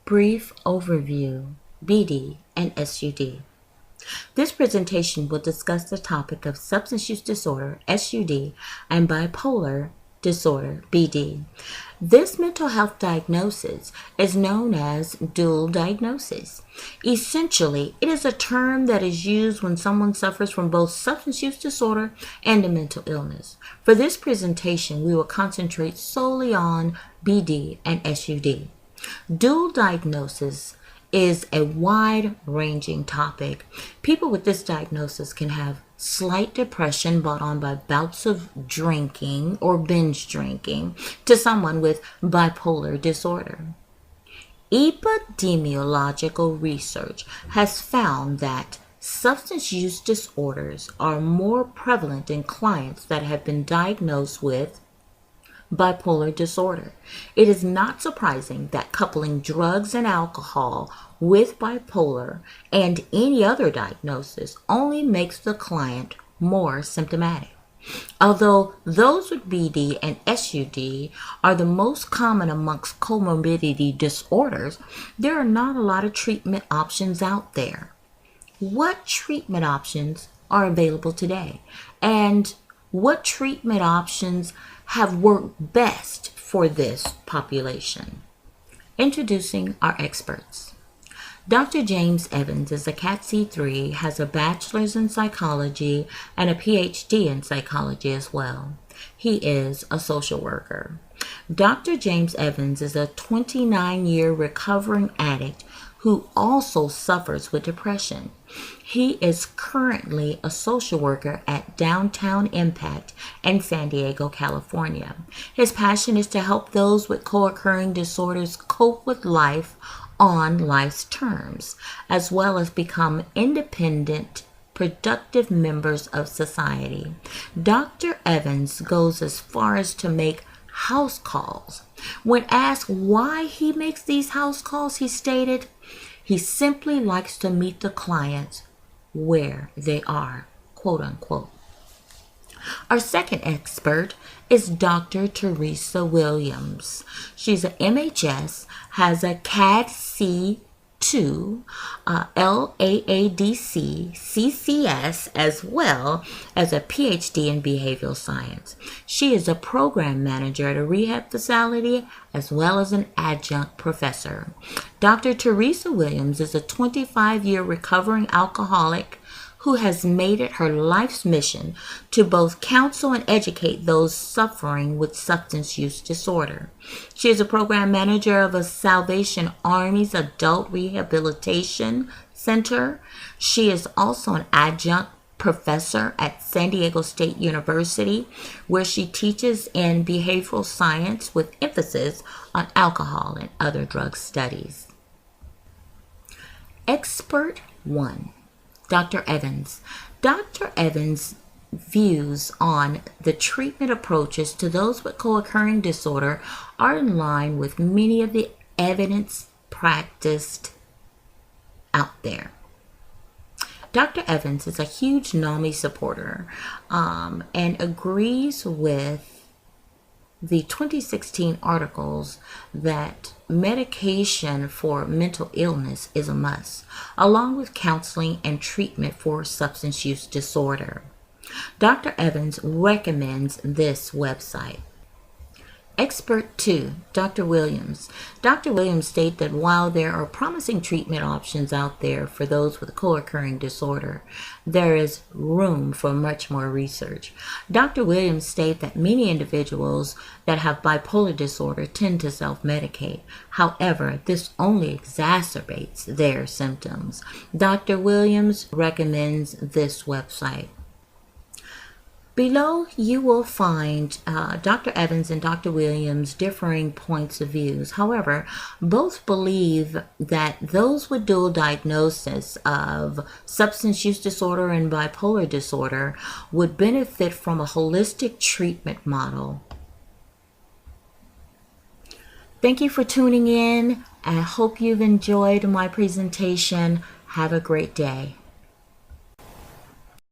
Brief overview, BD and SUD. This presentation will discuss the topic of substance use disorder, SUD, and bipolar disorder, BD. This mental health diagnosis is known as dual diagnosis. Essentially, it is a term that is used when someone suffers from both substance use disorder and a mental illness. For this presentation, we will concentrate solely on BD and SUD. Dual diagnosis is a wide-ranging topic. People with this diagnosis can have slight depression brought on by bouts of drinking or binge drinking to someone with bipolar disorder. Epidemiological research has found that substance use disorders are more prevalent in clients that have been diagnosed with bipolar disorder. It is not surprising that coupling drugs and alcohol with bipolar and any other diagnosis only makes the client more symptomatic. Although those with BD and SUD are the most common amongst comorbidity disorders, there are not a lot of treatment options out there. What treatment options are available today? And what treatment options have worked best for this population? Introducing our experts. Dr. James Evans is a Cat C3, has a bachelor's in psychology and a PhD in psychology as well. He is a social worker. Dr. James Evans is a 29-year recovering addict who also suffers with depression. He is currently a social worker at Downtown Impact in San Diego, California. His passion is to help those with co-occurring disorders cope with life on life's terms, as well as become independent, productive members of society. Dr. Evans goes as far as to make house calls. When asked why he makes these house calls, he stated, he simply likes to meet the clients where they are, quote unquote. Our second expert is Dr. Teresa Williams. She's an MHS, has a CAD C2, LAADC, CCS, as well as a PhD in behavioral science. She is a program manager at a rehab facility as well as an adjunct professor. Dr. Teresa Williams is a 25-year recovering alcoholic who has made it her life's mission to both counsel and educate those suffering with substance use disorder. She is a program manager of a Salvation Army's Adult Rehabilitation Center. She is also an adjunct professor at San Diego State University, where she teaches in behavioral science with emphasis on alcohol and other drug studies. Expert 1. Dr. Evans. Dr. Evans' views on the treatment approaches to those with co-occurring disorder are in line with many of the evidence practiced out there. Dr. Evans is a huge NAMI supporter and agrees with the 2016 articles that medication for mental illness is a must, along with counseling and treatment for substance use disorder. Dr. Evans recommends this website. Expert 2, Dr. Williams. Dr. Williams states that while there are promising treatment options out there for those with co-occurring disorder, there is room for much more research. Dr. Williams states that many individuals that have bipolar disorder tend to self-medicate. However, this only exacerbates their symptoms. Dr. Williams recommends this website. Below, you will find Dr. Evans and Dr. Williams' differing points of views. However, both believe that those with dual diagnosis of substance use disorder and bipolar disorder would benefit from a holistic treatment model. Thank you for tuning in. I hope you've enjoyed my presentation. Have a great day.